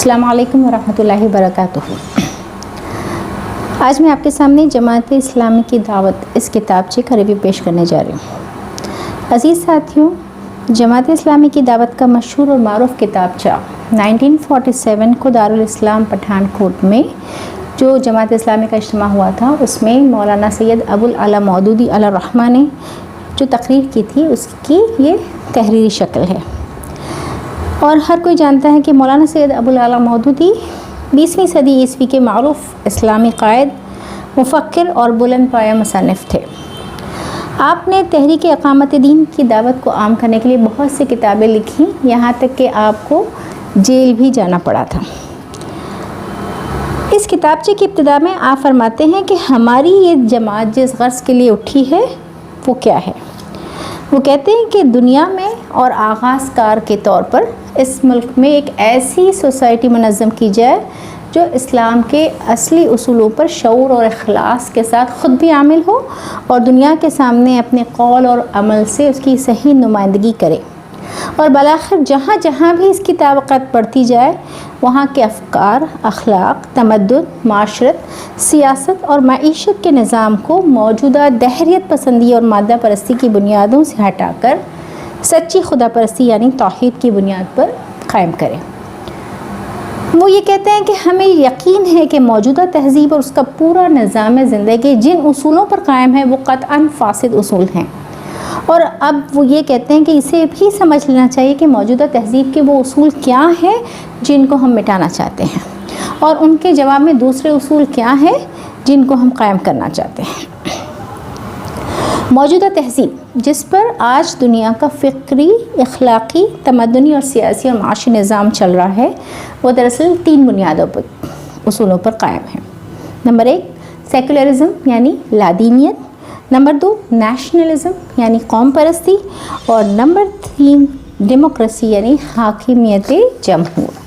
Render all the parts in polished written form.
السلام علیکم ورحمۃ اللہ وبرکاتہ۔ آج میں آپ کے سامنے جماعت اسلامی کی دعوت اس کتابچے کا ریویو پیش کرنے جا رہی ہوں۔ عزیز ساتھیوں، جماعت اسلامی کی دعوت کا مشہور اور معروف کتابچہ 1947 کو دارالاسلام پٹھان کوٹ میں جو جماعت اسلامی کا اجتماع ہوا تھا اس میں مولانا سید ابو الاعلیٰ مودودی علیہ الرحمہ نے جو تقریر کی تھی اس کی یہ تحریری شکل ہے، اور ہر کوئی جانتا ہے کہ مولانا سید ابو الاعلیٰ مودودی 20ویں صدی عیسوی کے معروف اسلامی قائد، مفکر اور بلند پایہ مصنف تھے۔ آپ نے تحریک اقامت دین کی دعوت کو عام کرنے کے لیے بہت سی کتابیں لکھیں، یہاں تک کہ آپ کو جیل بھی جانا پڑا تھا۔ اس کتابچے کی ابتدا میں آپ فرماتے ہیں کہ ہماری یہ جماعت جس غرض کے لیے اٹھی ہے وہ کیا ہے۔ وہ کہتے ہیں کہ دنیا میں اور آغاز کار کے طور پر اس ملک میں ایک ایسی سوسائٹی منظم کی جائے جو اسلام کے اصلی اصولوں پر شعور اور اخلاص کے ساتھ خود بھی عامل ہو اور دنیا کے سامنے اپنے قول اور عمل سے اس کی صحیح نمائندگی کرے، اور بالآخر جہاں جہاں بھی اس کی طبقت بڑھتی جائے وہاں کے افکار، اخلاق، تمدن، معاشرت، سیاست اور معیشت کے نظام کو موجودہ دہریت پسندی اور مادہ پرستی کی بنیادوں سے ہٹا کر سچی خدا پرستی یعنی توحید کی بنیاد پر قائم کرے۔ وہ یہ کہتے ہیں کہ ہمیں یقین ہے کہ موجودہ تہذیب اور اس کا پورا نظام زندگی جن اصولوں پر قائم ہے وہ قطعاً فاسد اصول ہیں، اور اب وہ یہ کہتے ہیں کہ اسے بھی سمجھ لینا چاہیے کہ موجودہ تہذیب کے وہ اصول کیا ہیں جن کو ہم مٹانا چاہتے ہیں، اور ان کے جواب میں دوسرے اصول کیا ہیں جن کو ہم قائم کرنا چاہتے ہیں۔ موجودہ تہذیب جس پر آج دنیا کا فکری، اخلاقی، تمدنی اور سیاسی اور معاشی نظام چل رہا ہے وہ دراصل 3 بنیادوں پر اصولوں پر قائم ہے۔ نمبر 1 سیکولرزم یعنی لادینیت، نمبر 2 نیشنلزم یعنی قوم پرستی، اور نمبر 3 ڈیموکریسی یعنی حاکمیت جمہور۔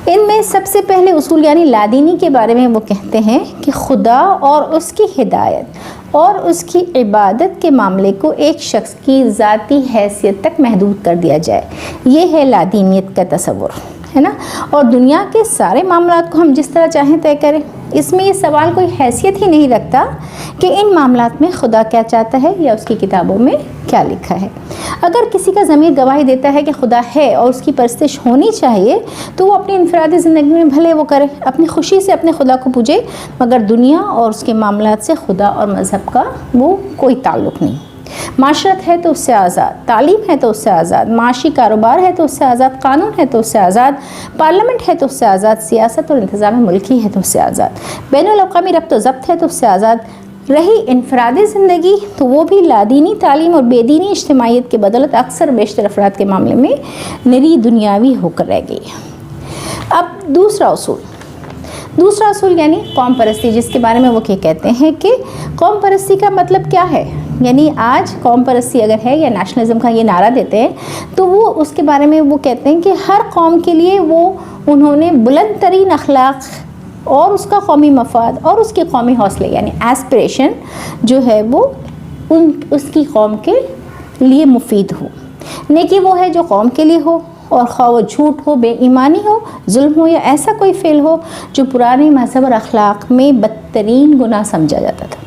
ان میں سب سے پہلے اصول یعنی لادینی کے بارے میں وہ کہتے ہیں کہ خدا اور اس کی ہدایت اور اس کی عبادت کے معاملے کو ایک شخص کی ذاتی حیثیت تک محدود کر دیا جائے، یہ ہے لادینیت کا تصور، ہے نا، اور دنیا کے سارے معاملات کو ہم جس طرح چاہیں طے کریں۔ اس میں یہ سوال کوئی حیثیت ہی نہیں رکھتا کہ ان معاملات میں خدا کیا چاہتا ہے یا اس کی کتابوں میں کیا لکھا ہے۔ اگر کسی کا ضمیر گواہی دیتا ہے کہ خدا ہے اور اس کی پرستش ہونی چاہیے تو وہ اپنی انفرادی زندگی میں بھلے وہ کرے، اپنی خوشی سے اپنے خدا کو پوجے، مگر دنیا اور اس کے معاملات سے خدا اور مذہب کا وہ کوئی تعلق نہیں۔ معاشرت ہے تو اس سے آزاد، تعلیم ہے تو اس سے آزاد، معاشی کاروبار ہے تو اس سے آزاد، قانون ہے تو اس سے آزاد، پارلیمنٹ ہے تو اس سے آزاد، سیاست اور انتظام ملکی ہے تو اس سے آزاد، بین الاقوامی ربط و ضبط ہے تو اس سے آزاد۔ رہی انفرادی زندگی تو وہ بھی لادینی تعلیم اور بے دینی اجتماعیت کے بدولت اکثر بیشتر افراد کے معاملے میں نری دنیاوی ہو کر رہ گئی۔ اب دوسرا اصول یعنی قوم پرستی، جس کے بارے میں وہ کہتے ہیں کہ قوم پرستی کا مطلب کیا ہے۔ یعنی آج قوم پرستی اگر ہے یا نیشنلزم کا یہ نعرہ دیتے ہیں تو وہ اس کے بارے میں وہ کہتے ہیں کہ ہر قوم کے لیے انہوں نے بلند ترین اخلاق اور اس کا قومی مفاد اور اس کے قومی حوصلے یعنی ایسپریشن جو ہے وہ اس کی قوم کے لیے مفید ہو۔ نیکی وہ ہے جو قوم کے لیے ہو، اور خواہ وہ جھوٹ ہو، بے ایمانی ہو، ظلم ہو یا ایسا کوئی فعل ہو جو پرانے مذہب اور اخلاق میں بدترین گناہ سمجھا جاتا تھا۔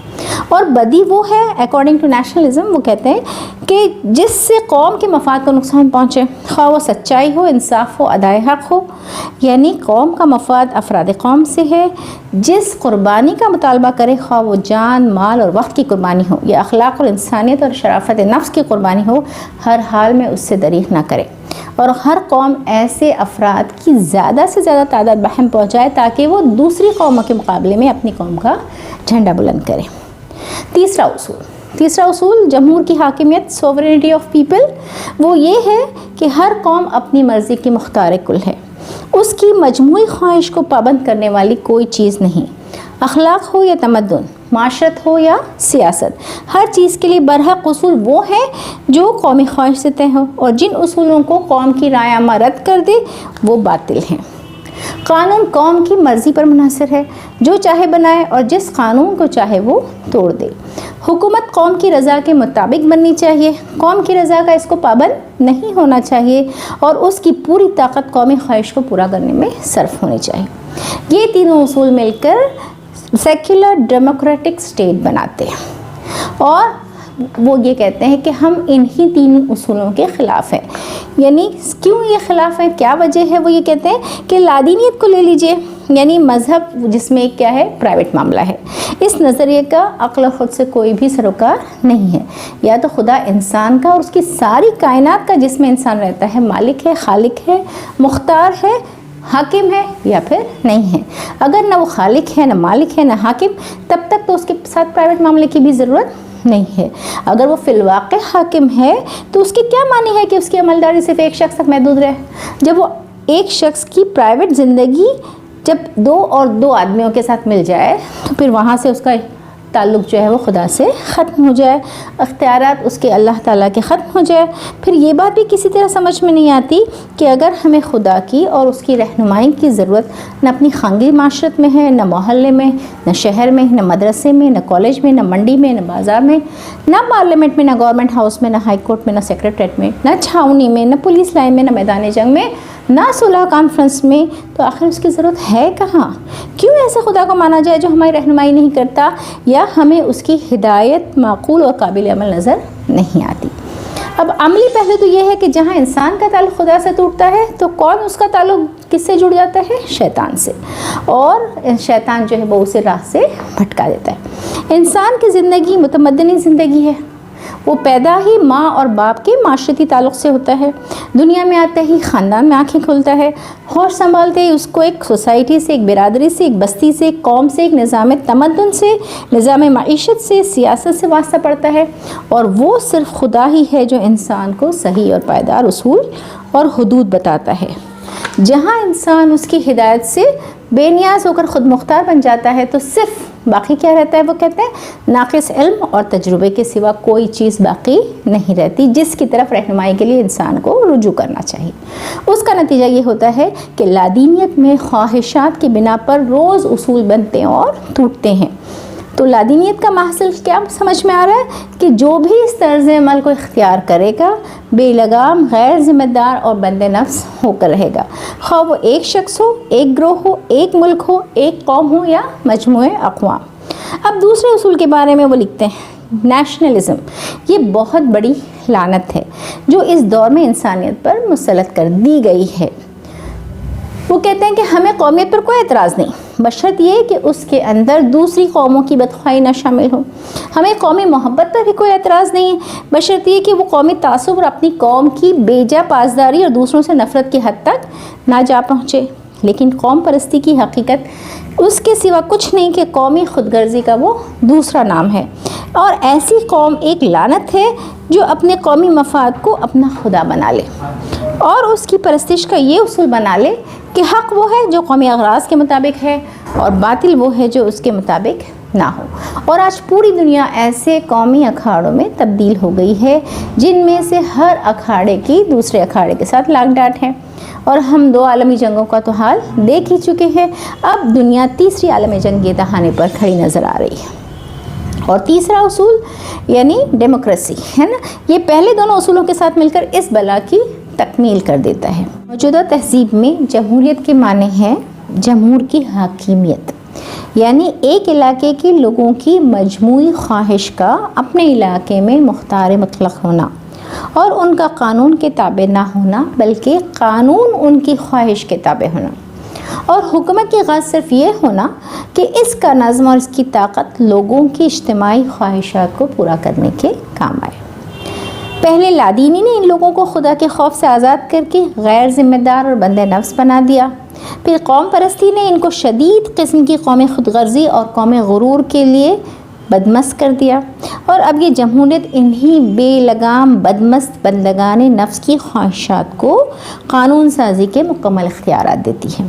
اور بدی وہ ہے اکارڈنگ ٹو نیشنلزم، وہ کہتے ہیں کہ جس سے قوم کے مفاد کو نقصان پہنچے، خواہ وہ سچائی ہو، انصاف ہو، ادائے حق ہو، یعنی قوم کا مفاد افراد قوم سے ہے، جس قربانی کا مطالبہ کرے، خواہ وہ جان، مال اور وقت کی قربانی ہو یا اخلاق اور انسانیت اور شرافت نفس کی قربانی ہو، ہر حال میں اس سے دریغ نہ کرے، اور ہر قوم ایسے افراد کی زیادہ سے زیادہ تعداد بہم پہنچائے تاکہ وہ دوسری قوموں کے مقابلے میں اپنی قوم کا جھنڈا بلند کرے۔ تیسرا اصول جمہور کی حاکمیت، سوورینٹی آف پیپل، وہ یہ ہے کہ ہر قوم اپنی مرضی کی مختار کل ہے، اس کی مجموعی خواہش کو پابند کرنے والی کوئی چیز نہیں، اخلاق ہو یا تمدن، معاشرت ہو یا سیاست، ہر چیز کے لیے برحق اصول وہ ہیں جو قومی خواہش سے طے ہو، اور جن اصولوں کو قوم کی رائے عامہ رد کر دے وہ باطل ہیں۔ قانون قوم کی مرضی پر منحصر ہے، جو چاہے بنائے اور جس قانون کو چاہے وہ توڑ دے۔ حکومت قوم کی رضا کے مطابق بننی چاہیے، قوم کی رضا کا اس کو پابند نہیں ہونا چاہیے، اور اس کی پوری طاقت قومی خواہش کو پورا کرنے میں صرف ہونی چاہیے۔ یہ تینوں اصول مل کر سیکولر ڈیموکریٹک اسٹیٹ بناتے ہیں، اور وہ یہ کہتے ہیں کہ ہم انہی تین اصولوں کے خلاف ہیں۔ یعنی کیوں یہ خلاف ہیں، کیا وجہ ہے؟ وہ یہ کہتے ہیں کہ لادینیت کو لے لیجئے، یعنی مذہب جس میں کیا ہے، پرائیویٹ معاملہ ہے۔ اس نظریے کا عقل و خود سے کوئی بھی سروکار نہیں ہے۔ یا تو خدا انسان کا اور اس کی ساری کائنات کا جس میں انسان رہتا ہے مالک ہے، خالق ہے، مختار ہے، حاکم ہے، یا پھر نہیں ہے۔ اگر نہ وہ خالق ہے، نہ مالک ہے، نہ حاکم، تب تک تو اس کے ساتھ پرائیویٹ معاملے کی بھی ضرورت نہیں ہے۔ اگر وہ فی الواقع حاکم ہے تو اس کی کیا معنی ہے کہ اس کی عملداری صرف ایک شخص تک محدود رہے؟ جب وہ ایک شخص کی پرائیویٹ زندگی جب دو آدمیوں کے ساتھ مل جائے تو پھر وہاں سے اس کا تعلق جو ہے وہ خدا سے ختم ہو جائے، اختیارات اس کے اللہ تعالیٰ کے ختم ہو جائے۔ پھر یہ بات بھی کسی طرح سمجھ میں نہیں آتی کہ اگر ہمیں خدا کی اور اس کی رہنمائی کی ضرورت نہ اپنی خانگی معاشرت میں ہے، نہ محلے میں، نہ شہر میں، نہ مدرسے میں، نہ کالج میں، نہ منڈی میں، نہ بازار میں، نہ پارلیمنٹ میں، نہ گورنمنٹ ہاؤس میں، نہ ہائی کورٹ میں، نہ سیکریٹریٹ میں، نہ چھاؤنی میں، نہ پولیس لائن میں، نہ میدان جنگ میں، نہ صلح کانفرنس میں، تو آخر اس کی ضرورت ہے کہاں؟ کیوں ایسے خدا کو مانا جائے جو ہماری رہنمائی نہیں کرتا یا ہمیں اس کی ہدایت معقول اور قابل عمل نظر نہیں آتی؟ اب عملی پہلو تو یہ ہے کہ جہاں انسان کا تعلق خدا سے ٹوٹتا ہے تو کون اس کا تعلق کس سے جڑ جاتا ہے؟ شیطان سے، اور شیطان جو ہے وہ اسے راہ سے بھٹکا دیتا ہے۔ انسان کی زندگی متمدنی زندگی ہے، وہ پیدا ہی ماں اور باپ کے معاشرتی تعلق سے ہوتا ہے، دنیا میں آتے ہی خاندان میں آنکھیں کھلتا ہے، ہوش سنبھالتے ہی اس کو ایک سوسائٹی سے، ایک برادری سے، ایک بستی سے، ایک قوم سے، ایک نظام تمدن سے، نظام معیشت سے، سیاست سے واسطہ پڑتا ہے، اور وہ صرف خدا ہی ہے جو انسان کو صحیح اور پائیدار اصول اور حدود بتاتا ہے۔ جہاں انسان اس کی ہدایت سے بے نیاز ہو کر خود مختار بن جاتا ہے تو صرف باقی کیا رہتا ہے؟ وہ کہتے ہیں ناقص علم اور تجربے کے سوا کوئی چیز باقی نہیں رہتی جس کی طرف رہنمائی کے لیے انسان کو رجوع کرنا چاہیے۔ اس کا نتیجہ یہ ہوتا ہے کہ لادینیت میں خواہشات کی بنا پر روز اصول بنتے اور ٹوٹتے ہیں۔ تو لادینیت کا محصل کیا سمجھ میں آ رہا ہے کہ جو بھی اس طرز عمل کو اختیار کرے گا بے لگام، غیر ذمہ دار اور بند نفس ہو کر رہے گا، خواہ وہ ایک شخص ہو، ایک گروہ ہو، ایک ملک ہو، ایک قوم ہو یا مجموعہ اقوام۔ اب دوسرے اصول کے بارے میں وہ لکھتے ہیں، نیشنلزم یہ بہت بڑی لعنت ہے جو اس دور میں انسانیت پر مسلط کر دی گئی ہے۔ وہ کہتے ہیں کہ ہمیں قومیت پر کوئی اعتراض نہیں، بشرط یہ کہ اس کے اندر دوسری قوموں کی بدخواہی نہ شامل ہو۔ ہمیں قومی محبت پر بھی کوئی اعتراض نہیں ہے، بشرط یہ کہ وہ قومی تعصب اور اپنی قوم کی بیجا پاسداری اور دوسروں سے نفرت کی حد تک نہ جا پہنچے۔ لیکن قوم پرستی کی حقیقت اس کے سوا کچھ نہیں کہ قومی خود غرضی کا وہ دوسرا نام ہے، اور ایسی قوم ایک لعنت ہے جو اپنے قومی مفاد کو اپنا خدا بنا لے اور اس کی پرستش کا یہ اصول بنا لے کہ حق وہ ہے جو قومی اغراض کے مطابق ہے اور باطل وہ ہے جو اس کے مطابق نہ ہو۔ اور آج پوری دنیا ایسے قومی اکھاڑوں میں تبدیل ہو گئی ہے جن میں سے ہر اکھاڑے کی دوسرے اکھاڑے کے ساتھ لاگ ڈاٹ ہے، اور ہم 2 عالمی جنگوں کا تو حال دیکھ ہی چکے ہیں۔ اب دنیا تیسری عالمی جنگ کے دہانے پر کھڑی نظر آ رہی ہے۔ اور تیسرا اصول یعنی ڈیموکریسی ہے نا، یہ پہلے دونوں اصولوں کے ساتھ مل کر اس بلا کی تکمیل کر دیتا ہے۔ موجودہ تہذیب میں جمہوریت کے معنی ہے جمہور کی حاکمیت، یعنی ایک علاقے کے لوگوں کی مجموعی خواہش کا اپنے علاقے میں مختار مطلق ہونا اور ان کا قانون کے تابع نہ ہونا بلکہ قانون ان کی خواہش کے تابع ہونا، اور حکومت کی غرض صرف یہ ہونا کہ اس کا نظم اور اس کی طاقت لوگوں کی اجتماعی خواہشات کو پورا کرنے کے کام آئے۔ پہلے لادینی نے ان لوگوں کو خدا کے خوف سے آزاد کر کے غیر ذمہ دار اور بند نفس بنا دیا، پھر قوم پرستی نے ان کو شدید قسم کی قومی خود غرضی اور قومی غرور کے لیے بدمست کر دیا، اور اب یہ جمہوریت انہی بے لگام بدمست بندگان نفس کی خواہشات کو قانون سازی کے مکمل اختیارات دیتی ہے،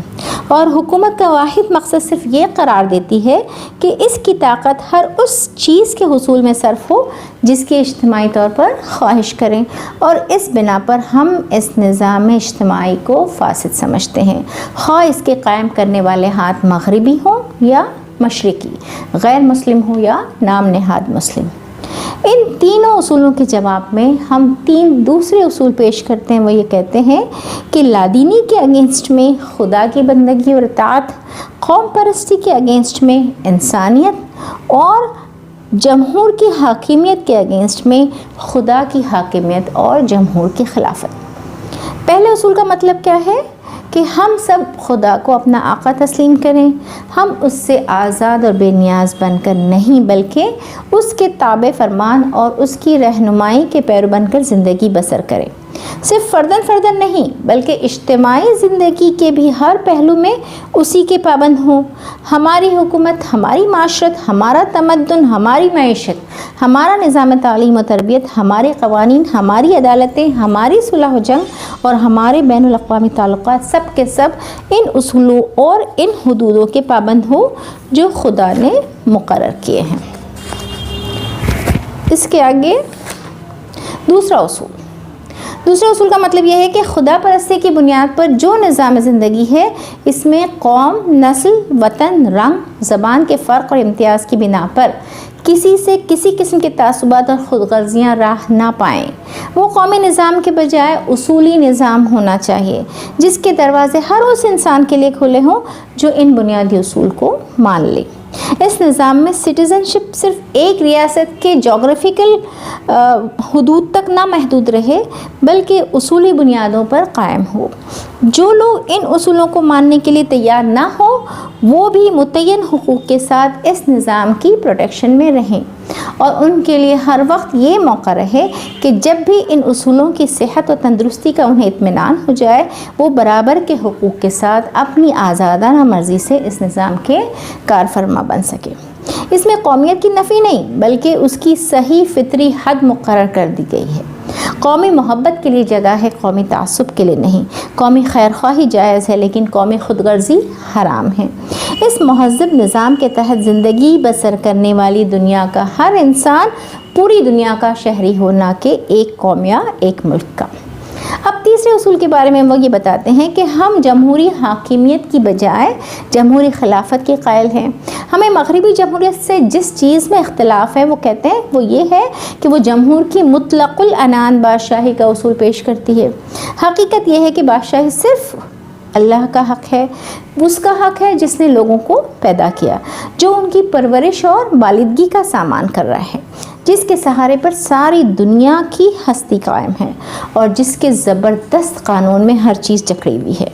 اور حکومت کا واحد مقصد صرف یہ قرار دیتی ہے کہ اس کی طاقت ہر اس چیز کے حصول میں صرف ہو جس کی اجتماعی طور پر خواہش کریں، اور اس بنا پر ہم اس نظام اجتماعی کو فاسد سمجھتے ہیں، خواہ اس کے قائم کرنے والے ہاتھ مغربی ہوں یا مشرقی، غیر مسلم ہو یا نام نہاد مسلم۔ ان تینوں اصولوں کے جواب میں ہم 3 دوسرے اصول پیش کرتے ہیں. وہ یہ کہتے ہیں کہ لادینی کے اگینسٹ میں خدا کی بندگی اور اطاعت، قوم پرستی کے اگینسٹ میں انسانیت، اور جمہور کی حاکمیت کے اگینسٹ میں خدا کی حاکمیت اور جمہور کی خلافت. پہلے اصول کا مطلب کیا ہے کہ ہم سب خدا کو اپنا آقا تسلیم کریں. ہم اس سے آزاد اور بے نیاز بن کر نہیں، بلکہ اس کے تابع فرمان اور اس کی رہنمائی کے پیرو بن کر زندگی بسر کریں. صرف فرداً نہیں بلکہ اجتماعی زندگی کے بھی ہر پہلو میں اسی کے پابند ہوں. ہماری حکومت، ہماری معاشرت، ہمارا تمدن، ہماری معیشت، ہمارا نظام تعلیم و تربیت، ہمارے قوانین، ہماری عدالتیں، ہماری صلح و جنگ اور ہمارے بین الاقوامی تعلقات سب کے سب ان اصولوں اور ان حدودوں کے پابند ہوں جو خدا نے مقرر کیے ہیں. اس کے آگے دوسرا اصول کا مطلب یہ ہے کہ خدا پرستی کی بنیاد پر جو نظام زندگی ہے اس میں قوم، نسل، وطن، رنگ، زبان کے فرق اور امتیاز کی بنا پر کسی سے کسی قسم کے تعصبات اور خود غرضیاں راہ نہ پائیں. وہ قومی نظام کے بجائے اصولی نظام ہونا چاہیے جس کے دروازے ہر اس انسان کے لیے کھلے ہوں جو ان بنیادی اصول کو مان لے. اس نظام میں سٹیزن شپ صرف ایک ریاست کے جغرافیکل حدود تک نہ محدود رہے بلکہ اصولی بنیادوں پر قائم ہو. جو لوگ ان اصولوں کو ماننے کے لیے تیار نہ ہو وہ بھی متعین حقوق کے ساتھ اس نظام کی پروٹیکشن میں رہیں اور ان کے لیے ہر وقت یہ موقع رہے کہ جب بھی ان اصولوں کی صحت و تندرستی کا انہیں اطمینان ہو جائے وہ برابر کے حقوق کے ساتھ اپنی آزادانہ مرضی سے اس نظام کے کارفرما بن سکے. اس میں قومیت کی نفی نہیں بلکہ اس کی صحیح فطری حد مقرر کر دی گئی ہے. قومی محبت کے لیے جگہ ہے، قومی تعصب کے لیے نہیں. قومی خیرخواہی جائز ہے لیکن قومی خود غرضی حرام ہے. اس مہذب نظام کے تحت زندگی بسر کرنے والی دنیا کا ہر انسان پوری دنیا کا شہری ہو، نہ کہ ایک قوم یا ایک ملک کا. اب تیسرے اصول کے بارے میں وہ یہ بتاتے ہیں کہ ہم جمہوری حاکمیت کی بجائے جمہوری خلافت کے قائل ہیں. ہمیں مغربی جمہوریت سے جس چیز میں اختلاف ہے وہ کہتے ہیں وہ یہ ہے کہ وہ جمہور کی مطلق العنان بادشاہی کا اصول پیش کرتی ہے. حقیقت یہ ہے کہ بادشاہی صرف اللہ کا حق ہے. اس کا حق ہے جس نے لوگوں کو پیدا کیا، جو ان کی پرورش اور بالغی کا سامان کر رہا ہے، جس کے سہارے پر ساری دنیا کی ہستی قائم ہے اور جس کے زبردست قانون میں ہر چیز جکڑی ہوئی ہے.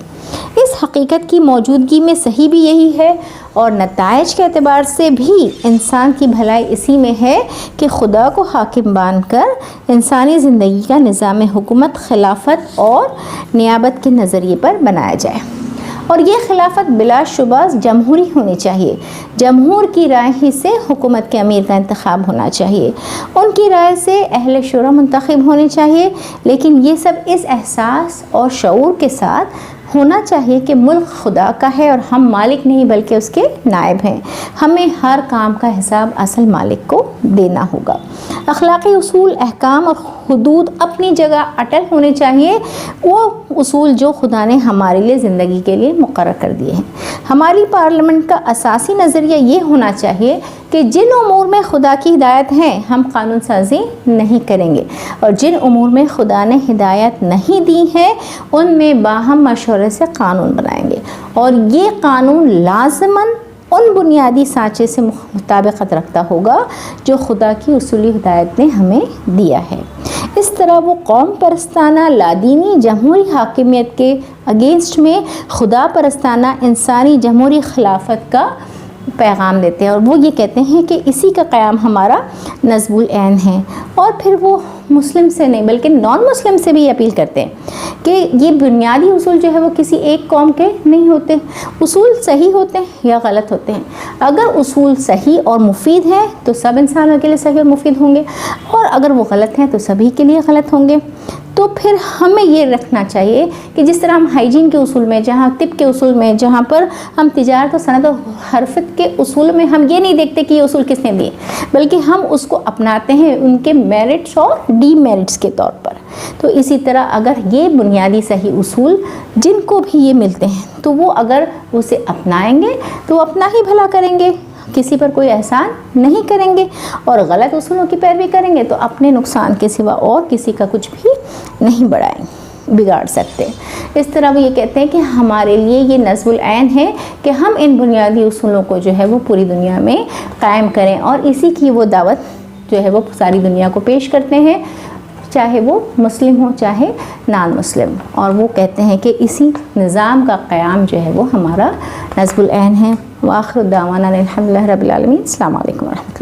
اس حقیقت کی موجودگی میں صحیح بھی یہی ہے اور نتائج کے اعتبار سے بھی انسان کی بھلائی اسی میں ہے کہ خدا کو حاکم مان کر انسانی زندگی کا نظام حکومت خلافت اور نیابت کے نظریے پر بنایا جائے. اور یہ خلافت بلا شبہ جمہوری ہونی چاہیے. جمہور کی رائے ہی سے حکومت کے امیر کا انتخاب ہونا چاہیے. ان کی رائے سے اہل شورا منتخب ہونے چاہیے، لیکن یہ سب اس احساس اور شعور کے ساتھ ہونا چاہیے کہ ملک خدا کا ہے اور ہم مالک نہیں بلکہ اس کے نائب ہیں. ہمیں ہر کام کا حساب اصل مالک کو دینا ہوگا. اخلاقی اصول، احکام اور حدود اپنی جگہ اٹل ہونے چاہیے، وہ اصول جو خدا نے ہمارے لیے زندگی کے لیے مقرر کر دیے ہیں. ہماری پارلیمنٹ کا اساسی نظریہ یہ ہونا چاہیے کہ جن امور میں خدا کی ہدایت ہیں ہم قانون سازی نہیں کریں گے اور جن امور میں خدا نے ہدایت نہیں دی ہے ان میں باہم مشورے سے قانون بنائیں گے اور یہ قانون لازماً ان بنیادی سانچے سے مطابقت رکھتا ہوگا جو خدا کی اصولی ہدایت نے ہمیں دیا ہے. اس طرح وہ قوم پرستانہ لادینی جمہوری حاکمیت کے اگینسٹ میں خدا پرستانہ انسانی جمہوری خلافت کا پیغام دیتے ہیں اور وہ یہ کہتے ہیں کہ اسی کا قیام ہمارا نصب العین ہے. اور پھر وہ مسلم سے نہیں بلکہ نان مسلم سے بھی اپیل کرتے ہیں کہ یہ بنیادی اصول جو ہے وہ کسی ایک قوم کے نہیں ہوتے. اصول صحیح ہوتے ہیں یا غلط ہوتے ہیں. اگر اصول صحیح اور مفید ہیں تو سب انسانوں کے لیے صحیح اور مفید ہوں گے اور اگر وہ غلط ہیں تو سبھی کے لیے غلط ہوں گے. تو پھر ہمیں یہ رکھنا چاہیے کہ جس طرح ہم ہائیجین کے اصول میں، جہاں طب کے اصول میں، جہاں پر ہم تجارت و صنعت و حرفت کے اصول میں ہم یہ نہیں دیکھتے کہ یہ اصول کس نے دیے بلکہ ہم اس کو اپناتے ہیں ان کے میرٹس اور ڈی میرٹس کے طور پر. تو اسی طرح اگر یہ بنیادی صحیح اصول جن کو بھی یہ ملتے ہیں تو وہ اگر اسے اپنائیں گے تو وہ اپنا ہی بھلا کریں گے. کسی پر کوئی احسان نہیں کریں گے اور غلط اصولوں کی پیروی کریں گے تو اپنے نقصان کے سوا اور کسی کا کچھ بھی نہیں بگاڑ سکتے۔ اس طرح وہ یہ کہتے ہیں کہ ہمارے لیے یہ نصب العین ہے کہ ہم ان بنیادی اصولوں کو جو ہے وہ پوری دنیا میں قائم کریں اور اسی کی وہ دعوت جو ہے وہ ساری دنیا کو پیش کرتے ہیں، چاہے وہ مسلم ہو چاہے نان مسلم، اور وہ کہتے ہیں کہ اسی نظام کا قیام جو ہے وہ ہمارا نصب العین ہے۔ وآخر دعوانا الحمدللہ رب العالمین۔ السلام علیکم ورحمۃ اللہ۔